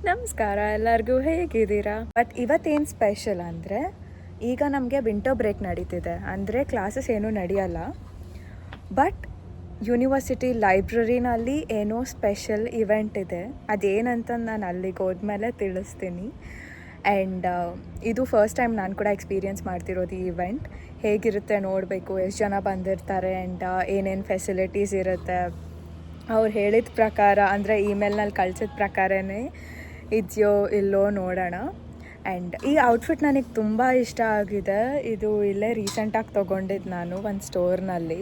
ನಮಸ್ಕಾರ ಎಲ್ಲರಿಗೂ, ಹೇಗಿದ್ದೀರಾ? ಬಟ್ ಇವತ್ತೇನು ಸ್ಪೆಷಲ್ ಅಂದರೆ, ಈಗ ನಮಗೆ ವಿಂಟರ್ ಬ್ರೇಕ್ ನಡೀತಿದೆ, ಅಂದರೆ ಕ್ಲಾಸಸ್ ಏನೂ ನಡೆಯಲ್ಲ. ಬಟ್ ಯೂನಿವರ್ಸಿಟಿ ಲೈಬ್ರರಿನಲ್ಲಿ ಏನೋ ಸ್ಪೆಷಲ್ ಇವೆಂಟ್ ಇದೆ. ಅದೇನಂತ ನಾನು ಅಲ್ಲಿಗೆ ಹೋದ್ಮೇಲೆ ತಿಳಿಸ್ತೀನಿ. ಆ್ಯಂಡ್ ಇದು ಫಸ್ಟ್ ಟೈಮ್ ನಾನು ಕೂಡ ಎಕ್ಸ್ಪೀರಿಯೆನ್ಸ್ ಮಾಡ್ತಿರೋದು ಈ ಇವೆಂಟ್. ಹೇಗಿರುತ್ತೆ ನೋಡಬೇಕು, ಎಷ್ಟು ಜನ ಬಂದಿರ್ತಾರೆ ಆ್ಯಂಡ್ ಏನೇನು ಫೆಸಿಲಿಟೀಸ್ ಇರುತ್ತೆ. ಅವ್ರು ಹೇಳಿದ ಪ್ರಕಾರ, ಅಂದರೆ ಇಮೇಲ್ನಲ್ಲಿ ಕಳ್ಸಿದ ಪ್ರಕಾರನೇ ಇದೆಯೋ ಇಲ್ಲೋ ನೋಡೋಣ. ಆ್ಯಂಡ್ ಈ ಔಟ್ಫಿಟ್ ನನಗೆ ತುಂಬ ಇಷ್ಟ ಆಗಿದೆ. ಇದು ಇಲ್ಲೇ ರೀಸೆಂಟಾಗಿ ತೊಗೊಂಡಿದ್ದು ನಾನು ಒಂದು ಸ್ಟೋರ್ನಲ್ಲಿ.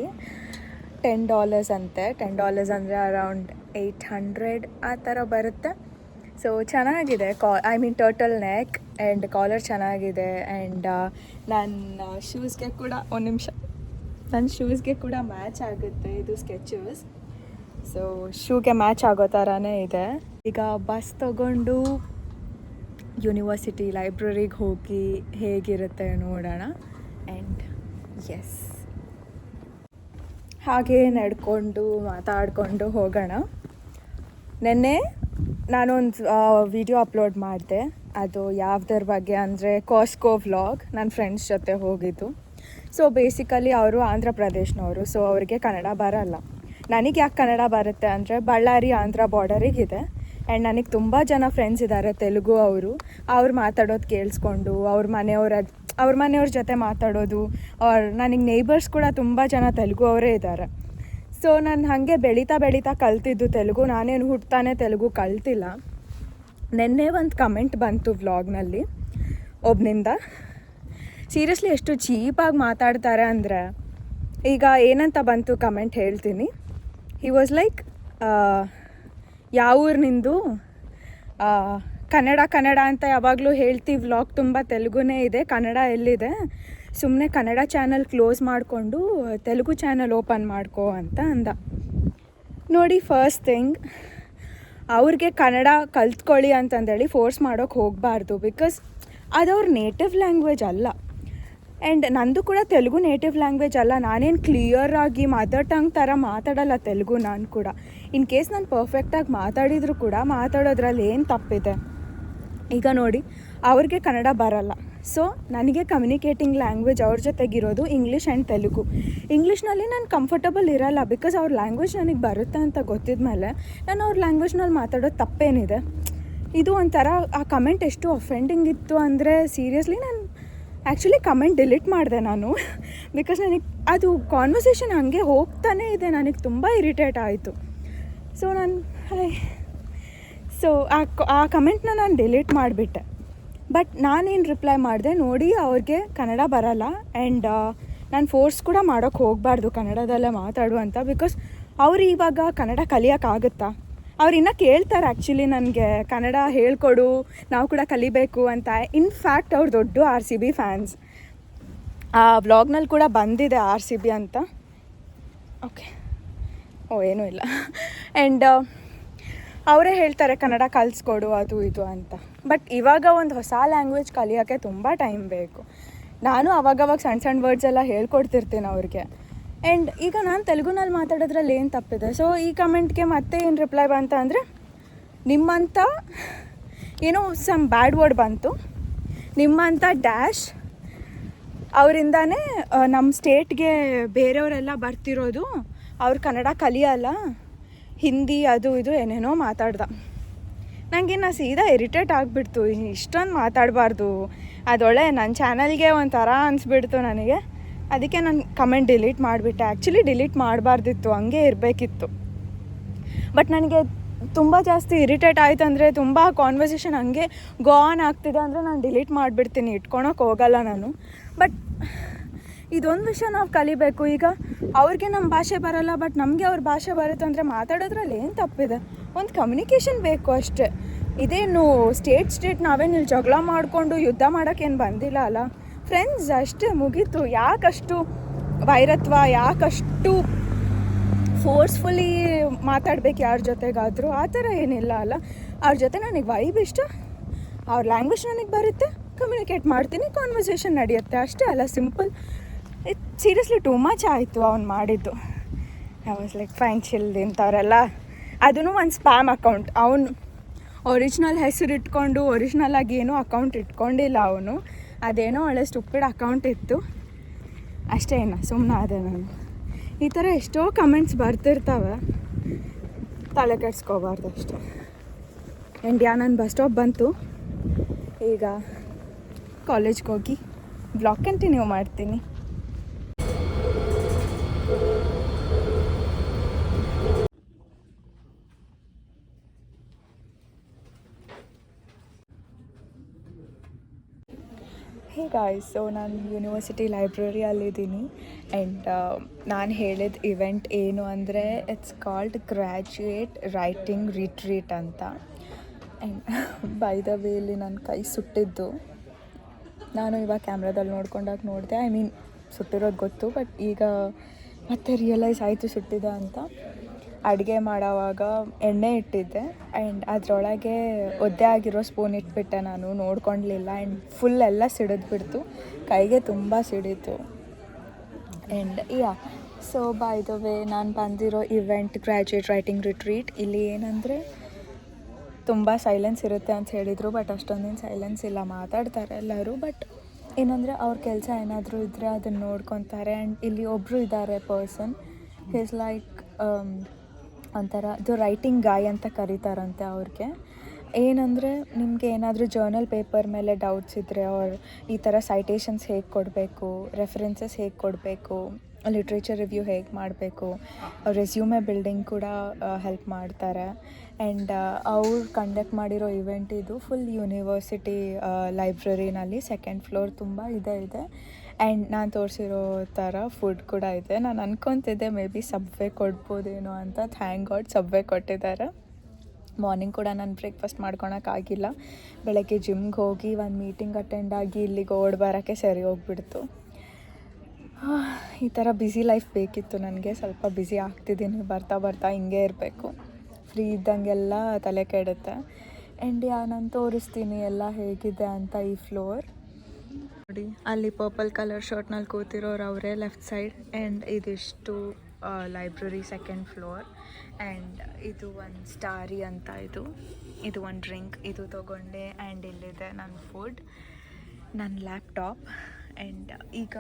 $10 ಅಂತೆ. $10 ಅಂದರೆ ಅರೌಂಡ್ 800 ಆ ಥರ ಬರುತ್ತೆ. ಸೊ ಚೆನ್ನಾಗಿದೆ. ಟರ್ಟಲ್ ನೆಕ್ ಆ್ಯಂಡ್ ಕಾಲರ್ ಚೆನ್ನಾಗಿದೆ. ಆ್ಯಂಡ್ ನನ್ನ ಶೂಸ್ಗೆ ಕೂಡ ಒಂದು ನಿಮಿಷ, ನನ್ನ ಶೂಸ್ಗೆ ಕೂಡ ಮ್ಯಾಚ್ ಆಗುತ್ತೆ ಇದು ಸ್ಕೆಚಸ್. ಸೊ ಶೂಗೆ ಮ್ಯಾಚ್ ಆಗೋ ಥರನೇ ಇದೆ. ಈಗ ಬಸ್ ತೊಗೊಂಡು ಯೂನಿವರ್ಸಿಟಿ ಲೈಬ್ರರಿಗೆ ಹೋಗಿ ಹೇಗಿರುತ್ತೆ ನೋಡೋಣ. ಆ್ಯಂಡ್ ಎಸ್, ಹಾಗೆ ನಡ್ಕೊಂಡು ಮಾತಾಡಿಕೊಂಡು ಹೋಗೋಣ. ನೆನ್ನೆ ನಾನೊಂದು ವಿಡಿಯೋ ಅಪ್ಲೋಡ್ ಮಾಡಿದೆ. ಅದು ಯಾವುದರ ಬಗ್ಗೆ ಅಂದರೆ ಕಾಸ್ಕೋ ವ್ಲಾಗ್. ನನ್ನ ಫ್ರೆಂಡ್ಸ್ ಜೊತೆ ಹೋಗಿದ್ದು. ಸೊ ಬೇಸಿಕಲಿ ಅವರು ಆಂಧ್ರ ಪ್ರದೇಶನವರು. ಸೊ ಅವರಿಗೆ ಕನ್ನಡ ಬರೋಲ್ಲ. ನನಗೆ ಯಾಕೆ ಕನ್ನಡ ಬರುತ್ತೆ ಅಂದರೆ, ಬಳ್ಳಾರಿ ಆಂಧ್ರ ಬಾರ್ಡರಿಗಿದೆ. ಆ್ಯಂಡ್ ನನಗೆ ತುಂಬ ಜನ ಫ್ರೆಂಡ್ಸ್ ಇದ್ದಾರೆ ತೆಲುಗು ಅವರು. ಅವ್ರು ಮಾತಾಡೋದು ಕೇಳಿಸ್ಕೊಂಡು ಅವ್ರ ಮನೆಯವ್ರ ಜೊತೆ ಮಾತಾಡೋದು. ನನಗೆ ನೇಬರ್ಸ್ ಕೂಡ ತುಂಬ ಜನ ತೆಲುಗು ಅವರೇ ಇದ್ದಾರೆ. ಸೊ ನಾನು ಹಾಗೆ ಬೆಳೀತಾ ಕಲ್ತಿದ್ದು ತೆಲುಗು. ನಾನೇನು ಹುಟ್ತಾನೆ ತೆಲುಗು ಕಲ್ತಿಲ್ಲ. ನೆನ್ನೆ ಒಂದು ಕಮೆಂಟ್ ಬಂತು ವ್ಲಾಗ್ನಲ್ಲಿ ಒಬ್ಬನಿಂದ. ಸೀರಿಯಸ್ಲಿ ಎಷ್ಟು ಚೀಪಾಗಿ ಮಾತಾಡ್ತಾರೆ ಅಂದರೆ, ಈಗ ಏನಂತ ಬಂತು ಕಮೆಂಟ್ ಹೇಳ್ತೀನಿ. ಹಿ ವಾಸ್ ಲೈಕ್, ಯಾವ ಊರಿನಿಂದು ಕನ್ನಡ ಅಂತ ಯಾವಾಗಲೂ ಹೇಳ್ತೀವಿ. ವ್ಲಾಗ್ ತುಂಬ ತೆಲುಗುನೇ ಇದೆ, ಕನ್ನಡ ಎಲ್ಲಿದೆ? ಸುಮ್ಮನೆ ಕನ್ನಡ ಚಾನಲ್ ಕ್ಲೋಸ್ ಮಾಡಿಕೊಂಡು ತೆಲುಗು ಚಾನಲ್ ಓಪನ್ ಮಾಡ್ಕೋ ಅಂತ ಅಂದ. ನೋಡಿ, ಫಸ್ಟ್ ಥಿಂಗ್, ಅವ್ರಿಗೆ ಕನ್ನಡ ಕಲ್ತ್ಕೊಳ್ಳಿ ಅಂತಂದೇಳಿ ಫೋರ್ಸ್ ಮಾಡೋಕ್ಕೆ ಹೋಗಬಾರ್ದು. ಬಿಕಾಸ್ ಅದವ್ರ ನೇಟಿವ್ ಲ್ಯಾಂಗ್ವೇಜ್ ಅಲ್ಲ. ಆ್ಯಂಡ್ ನಂದು ಕೂಡ ತೆಲುಗು ನೇಟಿವ್ ಲ್ಯಾಂಗ್ವೇಜ್ ಅಲ್ಲ. ನಾನೇನು ಕ್ಲಿಯರಾಗಿ ಮದರ್ ಟಂಗ್ ಥರ ಮಾತಾಡಲ್ಲ ತೆಲುಗು. ನಾನು ಕೂಡ ಇನ್ ಕೇಸ್ ನಾನು ಪರ್ಫೆಕ್ಟಾಗಿ ಮಾತಾಡಿದರೂ ಕೂಡ ಮಾತಾಡೋದ್ರಲ್ಲಿ ಏನು ತಪ್ಪಿದೆ? ಈಗ ನೋಡಿ, ಅವ್ರಿಗೆ ಕನ್ನಡ ಬರಲ್ಲ. ಸೊ ನನಗೆ ಕಮ್ಯುನಿಕೇಟಿಂಗ್ ಲ್ಯಾಂಗ್ವೇಜ್ ಅವ್ರ ಜೊತೆಗಿರೋದು ಇಂಗ್ಲೀಷ್ ಆ್ಯಂಡ್ ತೆಲುಗು. ಇಂಗ್ಲೀಷ್ನಲ್ಲಿ ನಾನು ಕಂಫರ್ಟಬಲ್ ಇರಲ್ಲ. ಬಿಕಾಸ್ ಅವ್ರ ಲ್ಯಾಂಗ್ವೇಜ್ ನನಗೆ ಬರುತ್ತೆ ಅಂತ ಗೊತ್ತಿದ ಮೇಲೆ ನಾನು ಅವ್ರ ಲ್ಯಾಂಗ್ವೇಜ್ನಲ್ಲಿ ಮಾತಾಡೋದು ತಪ್ಪೇನಿದೆ? ಇದು ಒಂಥರ, ಆ ಕಮೆಂಟ್ ಎಷ್ಟು ಅಫೆಂಡಿಂಗ್ ಇತ್ತು ಅಂದರೆ, ಸೀರಿಯಸ್ಲಿ ನಾನು ಆ್ಯಕ್ಚುಲಿ ಕಮೆಂಟ್ ಡಿಲೀಟ್ ಮಾಡಿದೆ ನಾನು. ಬಿಕಾಸ್ ನನಗೆ ಅದು ಕಾನ್ವರ್ಸೇಷನ್ ಹಾಗೆ ಹೋಗ್ತಾನೇ ಇದೆ. ನನಗೆ ತುಂಬ ಇರಿಟೇಟ್ ಆಯಿತು. ಸೊ ಆ ಕಮೆಂಟ್ನ ನಾನು ಡಿಲೀಟ್ ಮಾಡಿಬಿಟ್ಟೆ. ಬಟ್ ನಾನೇನು ರಿಪ್ಲೈ ಮಾಡಿದೆ, ನೋಡಿ ಅವ್ರಿಗೆ ಕನ್ನಡ ಬರಲ್ಲ ಆ್ಯಂಡ್ ನಾನು ಫೋರ್ಸ್ ಕೂಡ ಮಾಡೋಕ್ಕೆ ಹೋಗಬಾರ್ದು ಕನ್ನಡದಲ್ಲೇ ಮಾತಾಡು ಅಂತ. ಬಿಕಾಸ್ ಅವ್ರು ಇವಾಗ ಕನ್ನಡ ಕಲಿಯೋಕ್ಕಾಗುತ್ತಾ? ಅವ್ರು ಇನ್ನೂ ಕೇಳ್ತಾರೆ ಆ್ಯಕ್ಚುಲಿ ನನಗೆ ಕನ್ನಡ ಹೇಳ್ಕೊಡು, ನಾವು ಕೂಡ ಕಲಿಬೇಕು ಅಂತ. ಇನ್ಫ್ಯಾಕ್ಟ್ ಅವ್ರು ದೊಡ್ಡ RCB ಫ್ಯಾನ್ಸ್. ಆ ವ್ಲಾಗ್ನಲ್ಲಿ ಕೂಡ ಬಂದಿದೆ RCB ಅಂತ. ಓಕೆ, ಏನೂ ಇಲ್ಲ. ಆ್ಯಂಡ್ ಅವರೇ ಹೇಳ್ತಾರೆ ಕನ್ನಡ ಕಲಿಸ್ಕೊಡು ಅದು ಇದು ಅಂತ. ಬಟ್ ಇವಾಗ ಒಂದು ಹೊಸ ಲ್ಯಾಂಗ್ವೇಜ್ ಕಲಿಯೋಕ್ಕೆ ತುಂಬ ಟೈಮ್ ಬೇಕು. ನಾನು ಅವಾಗವಾಗ ಸಣ್ಣ ವರ್ಡ್ಸ್ ಎಲ್ಲ ಹೇಳ್ಕೊಡ್ತಿರ್ತೀನಿ ಅವ್ರಿಗೆ. ಆ್ಯಂಡ್ ಈಗ ನಾನು ತೆಲುಗುನಲ್ಲಿ ಮಾತಾಡೋದ್ರಲ್ಲಿ ಏನು ತಪ್ಪಿದೆ? ಸೊ ಈ ಕಮೆಂಟ್ಗೆ ಮತ್ತೆ ಏನು ರಿಪ್ಲೈ ಬಂತ ಅಂದರೆ, ನಿಮ್ಮಂಥ ಏನೋ ಸಮ್ ಬ್ಯಾಡ್ ವರ್ಡ್ ಬಂತು, ನಿಮ್ಮಂಥ ಡ್ಯಾಶ್ ಅವರಿಂದಾನೇ ನಮ್ಮ ಸ್ಟೇಟ್ಗೆ ಬೇರೆಯವರೆಲ್ಲ ಬರ್ತಿರೋದು, ಅವ್ರು ಕನ್ನಡ ಕಲಿಯಲ್ಲ, ಹಿಂದಿ ಅದು ಇದು ಏನೇನೋ ಮಾತಾಡ್ದ. ನನಗೆ ಸೀದಾ ಇರಿಟೇಟ್ ಆಗಿಬಿಡ್ತು. ಇಷ್ಟೊಂದು ಮಾತಾಡಬಾರ್ದು, ಅದೊಳ್ಳೆ ನನ್ನ ಚಾನಲ್ಗೆ ಒಂಥರ ಅನಿಸ್ಬಿಡ್ತು ನನಗೆ. ಅದಕ್ಕೆ ನಾನು ಕಮೆಂಟ್ ಡಿಲೀಟ್ ಮಾಡಿಬಿಟ್ಟೆ. ಆ್ಯಕ್ಚುಲಿ ಡಿಲೀಟ್ ಮಾಡಬಾರ್ದಿತ್ತು, ಹಂಗೆ ಇರಬೇಕಿತ್ತು. ಬಟ್ ನನಗೆ ತುಂಬ ಜಾಸ್ತಿ ಇರಿಟೇಟ್ ಆಯಿತು ಅಂದರೆ, ತುಂಬ ಕಾನ್ವರ್ಸೇಷನ್ ಹಂಗೆ ಗೋ ಆನ್ ಆಗ್ತಿದೆ ಅಂದರೆ ನಾನು ಡಿಲೀಟ್ ಮಾಡಿಬಿಡ್ತೀನಿ, ಇಟ್ಕೊಳಕ್ಕೆ ಹೋಗಲ್ಲ ನಾನು. ಬಟ್ ಇದೊಂದು ವಿಷಯ ನಾವು ಕಲಿಬೇಕು. ಈಗ ಅವ್ರಿಗೆ ನಮ್ಮ ಭಾಷೆ ಬರೋಲ್ಲ, ಬಟ್ ನಮಗೆ ಅವ್ರ ಭಾಷೆ ಬರುತ್ತೆ ಅಂದರೆ ಮಾತಾಡೋದ್ರಲ್ಲಿ ಏನು ತಪ್ಪಿದೆ? ಒಂದು ಕಮ್ಯುನಿಕೇಷನ್ ಬೇಕು ಅಷ್ಟೇ. ಇದೇನು ಸ್ಟೇಟ್ ನಾವೇನು ಇಲ್ಲಿ ಜಗಳ ಮಾಡಿಕೊಂಡು ಯುದ್ಧ ಮಾಡೋಕ್ಕೇನು ಬಂದಿಲ್ಲ ಅಲ್ಲ, ಫ್ರೆಂಡ್ಸ್ ಅಷ್ಟೇ, ಮುಗೀತು. ಯಾಕಷ್ಟು ವೈರತ್ವ, ಯಾಕಷ್ಟು ಫೋರ್ಸ್ಫುಲಿ ಮಾತಾಡ್ಬೇಕು ಯಾರ ಜೊತೆಗಾದರೂ? ಆ ಥರ ಏನಿಲ್ಲ ಅಲ್ಲ. ಅವ್ರ ಜೊತೆ ನನಗೆ ವೈಬ್ ಇಷ್ಟ, ಅವ್ರ ಲ್ಯಾಂಗ್ವೇಜ್ ನನಗೆ ಬರುತ್ತೆ, ಕಮ್ಯುನಿಕೇಟ್ ಮಾಡ್ತೀನಿ, ಕಾನ್ವರ್ಸೇಷನ್ ನಡೆಯುತ್ತೆ, ಅಷ್ಟೇ ಅಲ್ಲ, ಸಿಂಪಲ್. ಸೀರಿಯಸ್ಲಿ ಟೂ ಮಚ್ ಆಯಿತು ಅವ್ನು ಮಾಡಿದ್ದು. I was like fine chill ಇಂಥವರೆಲ್ಲ. ಅದೂ ಒಂದು ಸ್ಪ್ಯಾಮ್ ಅಕೌಂಟ್. ಒರಿಜಿನಲ್ ಹೆಸರು ಇಟ್ಕೊಂಡು ಒರಿಜಿನಲ್ ಆಗಿ ಏನೂ ಅಕೌಂಟ್ ಇಟ್ಕೊಂಡಿಲ್ಲ ಅವನು. ಅದೇನೋ ಒಳ್ಳೆ ಸ್ಟುಪಿಡ್ ಅಕೌಂಟ್ ಇತ್ತು ಅಷ್ಟೇ. ಸುಮ್ಮನೆ ಅದೇ ನಾನು. ಈ ಥರ ಎಷ್ಟೋ ಕಮೆಂಟ್ಸ್ ಬರ್ತಿರ್ತವೆ, ತಲೆ ಕೆಡ್ಸ್ಕೋಬಾರ್ದು ಅಷ್ಟೇ. ಇಂಡಿಯಾ ನನ್ನ ಬಸ್ ಸ್ಟಾಪ್ ಬಂತು. ಈಗ ಕಾಲೇಜ್ಗೆ ಹೋಗಿ ಬ್ಲಾಗ್ ಕಂಟಿನ್ಯೂ ಮಾಡ್ತೀನಿ. ಹೇ ಗಾಯ್ಸ್, ಸೊ ನಾನು ಯೂನಿವರ್ಸಿಟಿ ಲೈಬ್ರರಿಯಲ್ಲಿದ್ದೀನಿ. ಆ್ಯಂಡ್ ನಾನು ಹೇಳಿದ ಇವೆಂಟ್ ಏನು ಅಂದರೆ it's called graduate writing retreat ಅಂತ. ಆ್ಯಂಡ್ ಬೈ ದ ವೇ ಇಲ್ಲಿ ನನ್ನ ಕೈ ಸುಟ್ಟಿದ್ದು ನಾನು ಇವಾಗ ಕ್ಯಾಮ್ರಾದಲ್ಲಿ ನೋಡ್ಕೊಂಡಾಗ ನೋಡಿದೆ. ಐ ಮೀನ್ ಸುಟ್ಟಿರೋದು ಗೊತ್ತು, ಬಟ್ ಈಗ ಮತ್ತೆ ರಿಯಲೈಸ್ ಆಯಿತು ಸುಟ್ಟಿದೆ ಅಂತ. ಅಡುಗೆ ಮಾಡೋವಾಗ ಎಣ್ಣೆ ಇಟ್ಟಿದ್ದೆ ಆ್ಯಂಡ್ ಅದರೊಳಗೆ ಒದ್ದೆ ಆಗಿರೋ ಸ್ಪೂನ್ ಇಟ್ಬಿಟ್ಟೆ, ನಾನು ನೋಡ್ಕೊಳ್ಲಿಲ್ಲ. ಆ್ಯಂಡ್ ಫುಲ್ ಎಲ್ಲ ಸಿಡಿದ್ಬಿಡ್ತು, ಕೈಗೆ ತುಂಬ ಸಿಡಿತು. And so by the way ನಾನು ಬಂದಿರೋ ಇವೆಂಟ್ ಗ್ರ್ಯಾಜುಯೇಟ್ ರೈಟಿಂಗ್ ರಿಟ್ರೀಟ್. ಇಲ್ಲಿ ಏನಂದರೆ ತುಂಬ ಸೈಲೆನ್ಸ್ ಇರುತ್ತೆ ಅಂತ ಹೇಳಿದರು, ಬಟ್ ಅಷ್ಟೊಂದೇನು ಸೈಲೆನ್ಸ್ ಇಲ್ಲ, ಮಾತಾಡ್ತಾರೆ ಎಲ್ಲರೂ. ಬಟ್ ಏನಂದರೆ ಅವ್ರ ಕೆಲಸ ಏನಾದರೂ ಇದ್ದರೆ ಅದನ್ನು ನೋಡ್ಕೊತಾರೆ. ಆ್ಯಂಡ್ ಇಲ್ಲಿ ಒಬ್ಬರು ಇದ್ದಾರೆ ಪರ್ಸನ್, ಈಸ್ ಲೈಕ್ ಒಂಥರ ಇದು ರೈಟಿಂಗ್ ಗಾಯ್ ಅಂತ ಕರೀತಾರಂತೆ ಅವ್ರಿಗೆ. ಏನಂದರೆ ನಿಮಗೆ ಏನಾದರೂ ಜರ್ನಲ್ ಪೇಪರ್ ಮೇಲೆ ಡೌಟ್ಸ್ ಇದ್ದರೆ, ಅವ್ರು ಈ ಥರ ಸೈಟೇಷನ್ಸ್ ಹೇಗೆ ಕೊಡಬೇಕು, ರೆಫರೆನ್ಸಸ್ ಹೇಗೆ ಕೊಡಬೇಕು, ಲಿಟ್ರೇಚರ್ ರಿವ್ಯೂ ಹೇಗೆ ಮಾಡಬೇಕು, ರೆಸ್ಯೂಮೆ ಬಿಲ್ಡಿಂಗ್ ಕೂಡ ಹೆಲ್ಪ್ ಮಾಡ್ತಾರೆ. ಆ್ಯಂಡ್ ಅವ್ರು ಕಂಡಕ್ಟ್ ಮಾಡಿರೋ ಇವೆಂಟ್ ಇದು ಫುಲ್ ಯೂನಿವರ್ಸಿಟಿ ಲೈಬ್ರರಿನಲ್ಲಿ 2nd ಫ್ಲೋರ್ ತುಂಬ ಇದೆ. ಆ್ಯಂಡ್ ನಾನು ತೋರಿಸಿರೋ ಥರ ಫುಡ್ ಕೂಡ ಇದೆ. ನಾನು ಅನ್ಕೊತಿದ್ದೆ ಮೇ ಬಿ ಸಬ್ವೆ ಕೊಡ್ಬೋದೇನೋ ಅಂತ. ಥ್ಯಾಂಕ್ ಗಾಡ್ ಸಬ್ವೆ ಕೊಟ್ಟಿದ್ದಾರೆ. ಮಾರ್ನಿಂಗ್ ಕೂಡ ನಾನು ಬ್ರೇಕ್ಫಾಸ್ಟ್ ಮಾಡ್ಕೊಳಕ್ಕಾಗಿಲ್ಲ. ಬೆಳಗ್ಗೆ ಜಿಮ್ಗೆ ಹೋಗಿ ಒಂದು ಮೀಟಿಂಗ್ ಅಟೆಂಡ್ ಆಗಿ ಇಲ್ಲಿಗೆ ಓಡಿ ಬರೋಕ್ಕೆ ಸರಿ ಹೋಗ್ಬಿಡ್ತು. ಈ ಥರ ಬ್ಯುಸಿ ಲೈಫ್ ಬೇಕಿತ್ತು ನನಗೆ. ಸ್ವಲ್ಪ ಬ್ಯುಸಿ ಆಗ್ತಿದ್ದೀನಿ, ಬರ್ತಾ ಬರ್ತಾ ಹಿಂಗೆ ಇರಬೇಕು. ಫ್ರೀ ಇದ್ದಂಗೆಲ್ಲ ತಲೆ ಕೆಡುತ್ತೆ. ಆ್ಯಂಡ್ ನಾನು ತೋರಿಸ್ತೀನಿ ಎಲ್ಲ ಹೇಗಿದೆ ಅಂತ. ಈ ಫ್ಲೋರ್ ನೋಡಿ, ಅಲ್ಲಿ ಪರ್ಪಲ್ ಕಲರ್ ಶರ್ಟ್ನಲ್ಲಿ ಕೂತಿರೋರು ಅವರೇ ಲೆಫ್ಟ್ ಸೈಡ್. ಆ್ಯಂಡ್ ಇದಿಷ್ಟು ಲೈಬ್ರರಿ 2nd ಫ್ಲೋರ್. ಆ್ಯಂಡ್ ಇದು ಒಂದು ಸ್ಟಾರಿ ಅಂತ, ಇದು ಒಂದು ಡ್ರಿಂಕ್ ಇದು ತೊಗೊಂಡೆ. ಆ್ಯಂಡ್ ಇಲ್ಲಿದೆ ನನ್ನ ಫುಡ್, ನನ್ನ ಲ್ಯಾಪ್ಟಾಪ್. ಆ್ಯಂಡ್ ಈಗ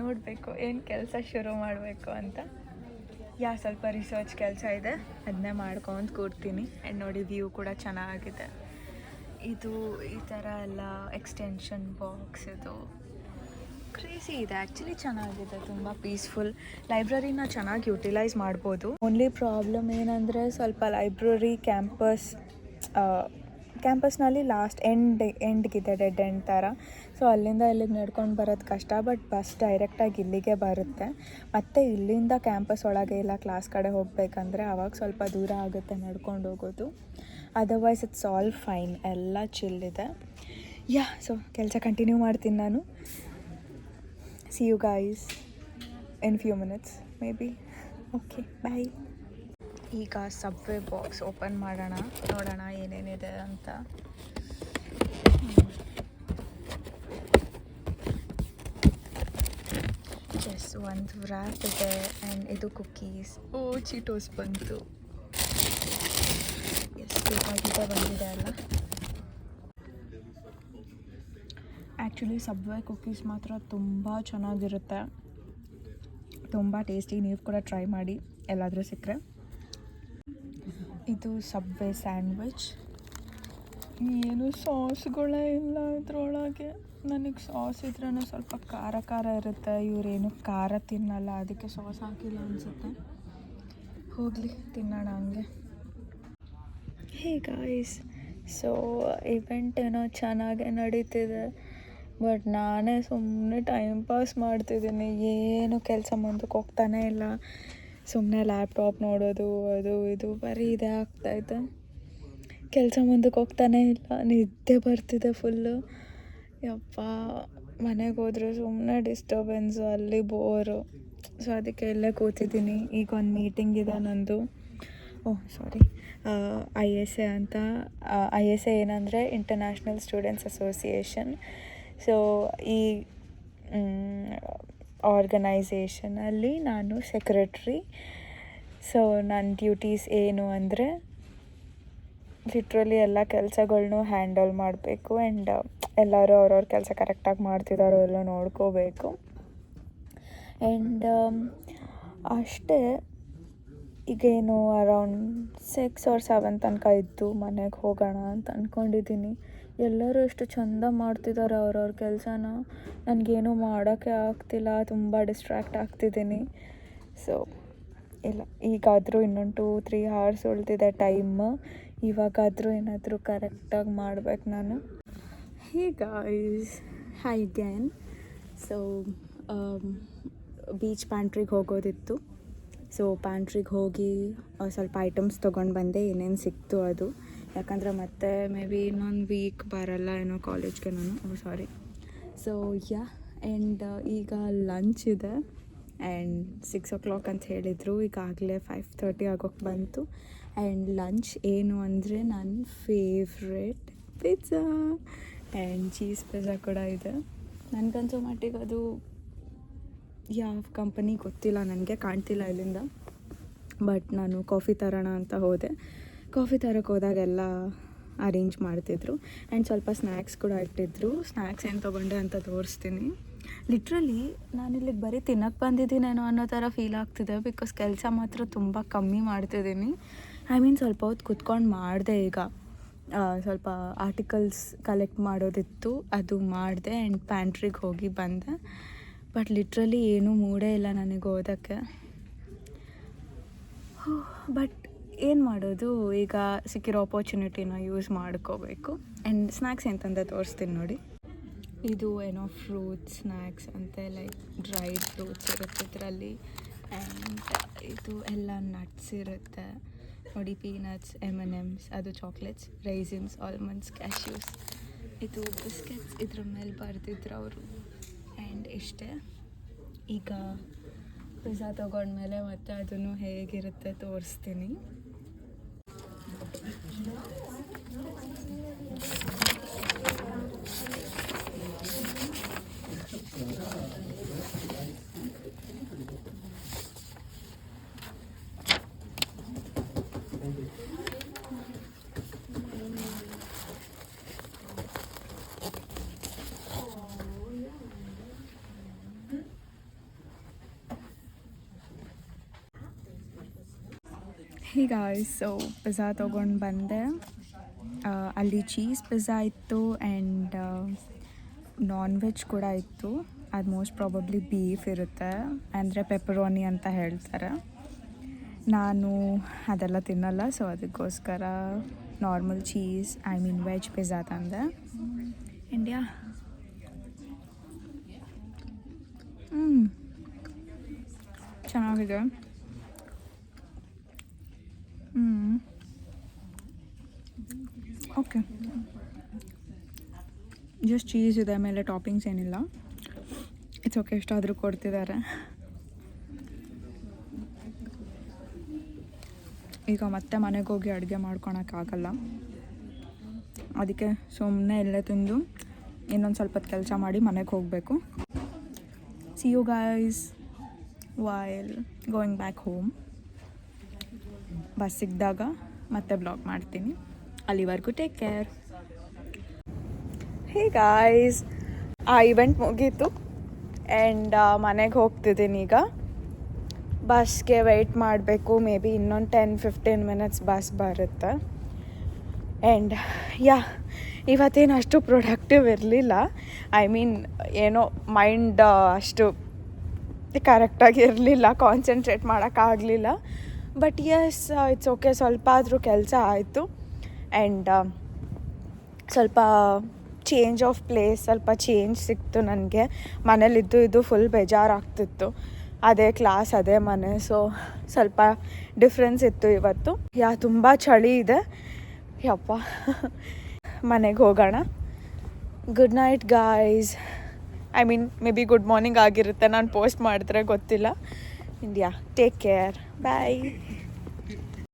ನೋಡಬೇಕು ಏನು ಕೆಲಸ ಶುರು ಮಾಡಬೇಕು ಅಂತ. ಸ್ವಲ್ಪ ರಿಸರ್ಚ್ ಕೆಲಸ ಇದೆ, ಅದನ್ನೇ ಮಾಡ್ಕೊಂಡು ಕೂಡ್ತೀನಿ. ಆ್ಯಂಡ್ ನೋಡಿ ವ್ಯೂ ಕೂಡ ಚೆನ್ನಾಗಿದೆ. ಇದು ಈ ಥರ ಎಲ್ಲ ಎಕ್ಸ್ಟೆನ್ಷನ್ ಬಾಕ್ಸ್, ಇದು ಕ್ರೇಜಿ ಇದೆ. ಆ್ಯಕ್ಚುಲಿ ಚೆನ್ನಾಗಿದೆ, ತುಂಬ ಪೀಸ್ಫುಲ್. ಲೈಬ್ರರಿನ ಚೆನ್ನಾಗಿ ಯುಟಿಲೈಸ್ ಮಾಡ್ಬೋದು. ಓನ್ಲಿ ಪ್ರಾಬ್ಲಮ್ ಏನಂದರೆ ಸ್ವಲ್ಪ ಲೈಬ್ರರಿ ಕ್ಯಾಂಪಸ್ನಲ್ಲಿ ಲಾಸ್ಟ್ ಎಂಡ್ಗಿದೆ, ಡೆಡ್ ಎಂಡ್ ಥರ. ಸೊ ಅಲ್ಲಿಂದ ಇಲ್ಲಿಗೆ ನಡ್ಕೊಂಡು ಬರೋದು ಕಷ್ಟ. ಬಟ್ ಬಸ್ ಡೈರೆಕ್ಟಾಗಿ ಇಲ್ಲಿಗೆ ಬರುತ್ತೆ. ಮತ್ತು ಇಲ್ಲಿಂದ ಕ್ಯಾಂಪಸ್ ಒಳಗೆ ಇಲ್ಲ ಕ್ಲಾಸ್ ಕಡೆ ಹೋಗಬೇಕಂದ್ರೆ ಆವಾಗ ಸ್ವಲ್ಪ ದೂರ ಆಗುತ್ತೆ ನಡ್ಕೊಂಡು ಹೋಗೋದು. ಅದರ್ವೈಸ್ ಇಟ್ಸ್ ಆಲ್ ಫೈನ್, ಎಲ್ಲ ಚಿಲ್ಲಿದೆ. ಸೊ ಕೆಲಸ ಕಂಟಿನ್ಯೂ ಮಾಡ್ತೀನಿ ನಾನು. See you guys in few minutes maybe. Okay, bye. ಈಗ ಸಬ್ವೆ ಬಾಕ್ಸ್ ಓಪನ್ ಮಾಡೋಣ, ನೋಡೋಣ ಏನೇನಿದೆ ಅಂತ. ಒಂದು ವ್ರ್ಯಾಪ್ ಇದೆ. ಆ್ಯಂಡ್ ಇದು ಕುಕ್ಕೀಸ್. ಚೀಟೋಸ್ ಬಂತು. ಬೇಕಾಗಿದೆ, ಬಂದಿದೆ ಅಲ್ಲ. ಆ್ಯಕ್ಚುಲಿ ಸಬ್ವೆ ಕುಕ್ಕೀಸ್ ಮಾತ್ರ ತುಂಬ ಚೆನ್ನಾಗಿರುತ್ತೆ, ತುಂಬ ಟೇಸ್ಟಿ. ನೀವು ಕೂಡ ಟ್ರೈ ಮಾಡಿ ಎಲ್ಲಾದರೂ ಸಿಕ್ಕರೆ. ಇದು ಸಬ್ವೆ ಸ್ಯಾಂಡ್ವಿಚ್. ಏನು ಸಾಸ್ಗಳೇ ಇಲ್ಲ ಇದ್ರೊಳಗೆ. ನನಗೆ ಸಾಸ್ ಇದ್ರೇ ಸ್ವಲ್ಪ ಖಾರ ಖಾರ ಇರುತ್ತೆ, ಇವರೇನು ಖಾರ ತಿನ್ನಲ್ಲ, ಅದಕ್ಕೆ ಸಾಸ್ ಹಾಕಿಲ್ಲ ಅನಿಸುತ್ತೆ. ಹೋಗಲಿ, ತಿನ್ನೋಣ ಹಂಗೆ. ಹೇ ಗಾಯ್ಸ್, ಸೊ ಇವೆಂಟ್ ಏನೋ ಚೆನ್ನಾಗೇ ನಡೀತಿದೆ, ಬಟ್ ನಾನೇ ಸುಮ್ಮನೆ ಟೈಮ್ ಪಾಸ್ ಮಾಡ್ತಿದ್ದೀನಿ. ಏನು ಕೆಲಸ ಮುಂದಕ್ಕೆ ಹೋಗ್ತಾನೇ ಇಲ್ಲ. ಸುಮ್ಮನೆ ಲ್ಯಾಪ್ಟಾಪ್ ನೋಡೋದು, ಅದು ಇದು ಬರೀ ಇದೇ ಆಗ್ತಾಯಿದೆ. ಕೆಲಸ ಮುಂದಕ್ಕೆ ಹೋಗ್ತಾನೇ ಇಲ್ಲ, ನಿದ್ದೆ ಬರ್ತಿದೆ ಫುಲ್ಲು. ಯಪ್ಪ, ಮನೆಗೆ ಹೋದರೆ ಸುಮ್ಮನೆ ಡಿಸ್ಟರ್ಬೆನ್ಸು, ಅಲ್ಲಿ ಬೋರು. ಸೊ ಅದಕ್ಕೆ ಇಲ್ಲೇ ಕೂತಿದ್ದೀನಿ. ಈಗ ಒಂದು ಮೀಟಿಂಗ್ ಇದೆ ನಂದು. ISA ಅಂತ. ISA ಏನಂದರೆ ಇಂಟರ್ನ್ಯಾಷನಲ್ ಸ್ಟೂಡೆಂಟ್ಸ್ ಅಸೋಸಿಯೇಷನ್. ಸೊ ಈ ಆರ್ಗನೈಸೇಷನಲ್ಲಿ ನಾನು ಸೆಕ್ರೆಟ್ರಿ. ಸೊ ನನ್ನ ಡ್ಯೂಟೀಸ್ ಏನು ಅಂದರೆ ಲಿಟ್ರಲಿ ಎಲ್ಲ ಕೆಲಸಗಳ್ನೂ ಹ್ಯಾಂಡಲ್ ಮಾಡಬೇಕು ಆ್ಯಂಡ್ ಎಲ್ಲರೂ ಅವ್ರವ್ರ ಕೆಲಸ ಕರೆಕ್ಟಾಗಿ ಮಾಡ್ತಿದ್ದಾರೋ ಎಲ್ಲ ನೋಡ್ಕೋಬೇಕು. ಆ್ಯಂಡ್ ಅಷ್ಟೇ, ಈಗೇನು ಅರೌಂಡ್ 6 or 7 ತನಕ ಇದ್ದು ಮನೆಗೆ ಹೋಗೋಣ ಅಂತ ಅಂದ್ಕೊಂಡಿದ್ದೀನಿ. ಎಲ್ಲರೂ ಎಷ್ಟು ಚೆಂದ ಮಾಡ್ತಿದ್ದಾರೆ ಅವ್ರವ್ರ ಕೆಲಸನ, ನನಗೇನು ಮಾಡೋಕ್ಕೆ ಆಗ್ತಿಲ್ಲ, ತುಂಬ ಡಿಸ್ಟ್ರ್ಯಾಕ್ಟ್ ಆಗ್ತಿದ್ದೀನಿ. ಸೊ ಇಲ್ಲ, ಈಗಾದರೂ ಇನ್ನೊಂದು 2-3 hours ಉಳಿದಿದೆ ಟೈಮ್. ಇವಾಗಾದರೂ ಏನಾದರೂ ಕರೆಕ್ಟಾಗಿ ಮಾಡ್ಬೇಕು ನಾನು. Hey guys, hi again. So beach ಪ್ಯಾಂಟ್ರಿಗೆ ಹೋಗೋದಿತ್ತು. ಸೊ ಪ್ಯಾಂಟ್ರಿಗೆ ಹೋಗಿ ಸ್ವಲ್ಪ ಐಟಮ್ಸ್ ತೊಗೊಂಡು ಬಂದೆ, ಏನೇನು ಸಿಕ್ತು ಅದು. ಯಾಕಂದರೆ ಮತ್ತೆ ಮೇ ಬಿ ಇನ್ನೊಂದು ವೀಕ್ ಬರಲ್ಲ ಏನೋ ಕಾಲೇಜ್ಗೆ ನಾನು. ಸಾರಿ. ಸೊ ಯಾ, ಆ್ಯಂಡ್ ಈಗ ಲಂಚ್ ಇದೆ ಆ್ಯಂಡ್ 6 o'clock ಅಂತ ಹೇಳಿದರು. ಈಗಾಗಲೇ 5:30 ಆಗೋಕ್ಕೆ ಬಂತು. ಆ್ಯಂಡ್ ಲಂಚ್ ಏನು ಅಂದರೆ ನನ್ನ favourite pizza and cheese pizza ಕೂಡ ಇದೆ. ನನಗನ್ಸೋ ಮಟ್ಟಿಗೆ ಅದು ಯಾವ ಕಂಪನಿ ಗೊತ್ತಿಲ್ಲ, ನನಗೆ ಕಾಣ್ತಿಲ್ಲ ಇಲ್ಲಿಂದ. ಬಟ್ ನಾನು ಕಾಫಿ ತರೋಣ ಅಂತ ಹೋದೆ. ಕಾಫಿ ತರೋಕ್ಕೆ ಹೋದಾಗೆಲ್ಲ ಅರೇಂಜ್ ಮಾಡ್ತಿದ್ರು ಆ್ಯಂಡ್ ಸ್ವಲ್ಪ ಸ್ನ್ಯಾಕ್ಸ್ ಕೂಡ ಇಟ್ಟಿದ್ರು. ಸ್ನ್ಯಾಕ್ಸ್ ಏನು ತೊಗೊಂಡೆ ಅಂತ ತೋರಿಸ್ತೀನಿ. ಲಿಟ್ರಲಿ ನಾನಿಲ್ಲಿಗೆ ಬರೀ ತಿನ್ನೋಕ್ಕೆ ಬಂದಿದ್ದೀನೇನೋ ಅನ್ನೋ ಥರ ಫೀಲ್ ಆಗ್ತಿದೆ. ಬಿಕಾಸ್ ಕೆಲಸ ಮಾತ್ರ ತುಂಬ ಕಮ್ಮಿ ಮಾಡ್ತಿದ್ದೀನಿ. ಐ ಮೀನ್ ಸ್ವಲ್ಪ ಹೊತ್ತು ಕುತ್ಕೊಂಡು ಮಾಡಿದೆ. ಈಗ ಸ್ವಲ್ಪ ಆರ್ಟಿಕಲ್ಸ್ ಕಲೆಕ್ಟ್ ಮಾಡೋದಿತ್ತು, ಅದು ಮಾಡಿದೆ ಆ್ಯಂಡ್ ಪ್ಯಾಂಟ್ರಿಗೆ ಹೋಗಿ ಬಂದೆ. ಬಟ್ ಲಿಟ್ರಲಿ ಏನೂ ಮೂಡೇ ಇಲ್ಲ ನನಗೆ ಓದೋಕ್ಕೆ. ಬಟ್ ಏನು ಮಾಡೋದು, ಈಗ ಸಿಕ್ಕಿರೋ ಆಪರ್ಚುನಿಟಿನ ಯೂಸ್ ಮಾಡ್ಕೋಬೇಕು. ಆ್ಯಂಡ್ ಸ್ನ್ಯಾಕ್ಸ್ ಎಂತಂತ ತೋರಿಸ್ತೀನಿ ನೋಡಿ. ಇದು ಏನೋ ಫ್ರೂಟ್ಸ್ ಸ್ನ್ಯಾಕ್ಸ್ ಅಂತೆ, ಲೈಕ್ ಡ್ರೈಡ್ ಫ್ರೂಟ್ಸ್ ಇರುತ್ತೆ ಇದರಲ್ಲಿ. ಆ್ಯಂಡ್ ಇದು ಎಲ್ಲ ನಟ್ಸ್ ಇರುತ್ತೆ ನೋಡಿ, ಪೀನಟ್ಸ್, M&M's, ಅದು ಚಾಕ್ಲೇಟ್ಸ್, ರೈಸಿನ್ಸ್, ಆಲ್ಮಂಡ್ಸ್, ಕ್ಯಾಶ್ಯೂಸ್. ಇದು ಬಿಸ್ಕೆಟ್ಸ್ ಇದ್ರ ಮೇಲೆ ಬರೆದಿದ್ರು ಅವರು. ಆ್ಯಂಡ್ ಇಷ್ಟೇ. ಈಗ ಪಿಜ್ಜಾ ತೊಗೊಂಡ್ಮೇಲೆ ಮತ್ತೆ ಅದನ್ನು ಹೇಗಿರುತ್ತೆ ತೋರಿಸ್ತೀನಿ. ಹೇ ಗಾಯ್ಸ್, ಸೊ ಪಿಜ್ಜಾ ತೊಗೊಂಡು ಬಂದೆ. ಅಲ್ಲಿ ಚೀಸ್ ಪಿಜ್ಜಾ ಇತ್ತು ಆ್ಯಂಡ್ ನಾನ್ ವೆಜ್ ಕೂಡ ಇತ್ತು. ಅದು ಮೋಸ್ಟ್ ಪ್ರಾಬಬ್ಲಿ ಬೀಫ್ ಇರುತ್ತೆ, ಅಂದರೆ ಪೆಪರೋನಿ ಅಂತ ಹೇಳ್ತಾರೆ. ನಾನು ಅದೆಲ್ಲ ತಿನ್ನಲ್ಲ, ಸೊ ಅದಕ್ಕೋಸ್ಕರ normal cheese, I mean veg pizza ತಂದೆ. ಇಂಡಿಯಾ ಚೆನ್ನಾಗಿದೆ. ಓಕೆ, ಜಸ್ಟ್ ಚೀಸ್ ಇದೆ, ಮೇಲೆ ಟಾಪಿಂಗ್ಸ್ ಏನಿಲ್ಲ. ಇಟ್ಸ್ ಓಕೆ, ಎಷ್ಟಾದರೂ ಕೊಡ್ತಿದ್ದಾರೆ. ಈಗ ಮತ್ತೆ ಮನೆಗೆ ಹೋಗಿ ಅಡುಗೆ ಮಾಡ್ಕೊಳಕ್ಕಾಗಲ್ಲ, ಅದಕ್ಕೆ ಸುಮ್ಮನೆ ಎಲ್ಲೇ ತಿಂದು ಇನ್ನೊಂದು ಸ್ವಲ್ಪ ಕೆಲಸ ಮಾಡಿ ಮನೆಗೆ ಹೋಗಬೇಕು. See you guys while going back home. Bus ಸಿಕ್ಕಿದಾಗ ಮತ್ತೆ ಬ್ಲಾಗ್ ಮಾಡ್ತೀನಿ. ಅಲ್ಲಿವರೆಗೂ ಟೇಕ್ ಕೇರ್. ಹೇ ಗಾಯ್ಸ್, ಆ ಇವೆಂಟ್ ಮುಗೀತು ಆ್ಯಂಡ್ ಮನೆಗೆ ಹೋಗ್ತಿದ್ದೀನಿ. ಈಗ ಬಸ್ಗೆ ವೆಯ್ಟ್ ಮಾಡಬೇಕು. ಮೇ ಬಿ ಇನ್ನೊಂದು 10-15 minutes ಬಸ್ ಬರುತ್ತೆ. ಆ್ಯಂಡ್ ಯಾ, ಇವತ್ತೇನು ಅಷ್ಟು ಪ್ರೊಡಕ್ಟಿವ್ ಇರಲಿಲ್ಲ. ಐ ಮೀನ್ ಏನೋ ಮೈಂಡ್ ಅಷ್ಟು ಕರೆಕ್ಟಾಗಿ ಇರಲಿಲ್ಲ, ಕಾನ್ಸಂಟ್ರೇಟ್ ಮಾಡೋಕ್ಕಾಗಲಿಲ್ಲ. ಬಟ್ ಯಸ್, ಇಟ್ಸ್ ಓಕೆ, ಸ್ವಲ್ಪ ಆದರೂ ಕೆಲಸ ಆಯಿತು. ಆ್ಯಂಡ್ ಸ್ವಲ್ಪ ಚೇಂಜ್ ಆಫ್ ಪ್ಲೇಸ್, ಸ್ವಲ್ಪ ಚೇಂಜ್ ಸಿಕ್ತು ನನಗೆ. ಮನೇಲಿದ್ದು ಇದು ಫುಲ್ ಬೇಜಾರಾಗ್ತಿತ್ತು, ಅದೇ ಕ್ಲಾಸ್ ಅದೇ ಮನೆ. ಸೊ ಸ್ವಲ್ಪ ಡಿಫ್ರೆನ್ಸ್ ಇತ್ತು ಇವತ್ತು. ತುಂಬ ಚಳಿ ಇದೆ ಯಪ್ಪ. ಮನೆಗೆ ಹೋಗೋಣ. Good night guys. I mean may be good morning ಆಗಿರುತ್ತೆ, ನಾನು ಪೋಸ್ಟ್ ಮಾಡಿದ್ರೆ ಗೊತ್ತಿಲ್ಲ. ಇಂಡಿಯಾ, ಟೇಕ್ ಕೇರ್, ಬಾಯ್.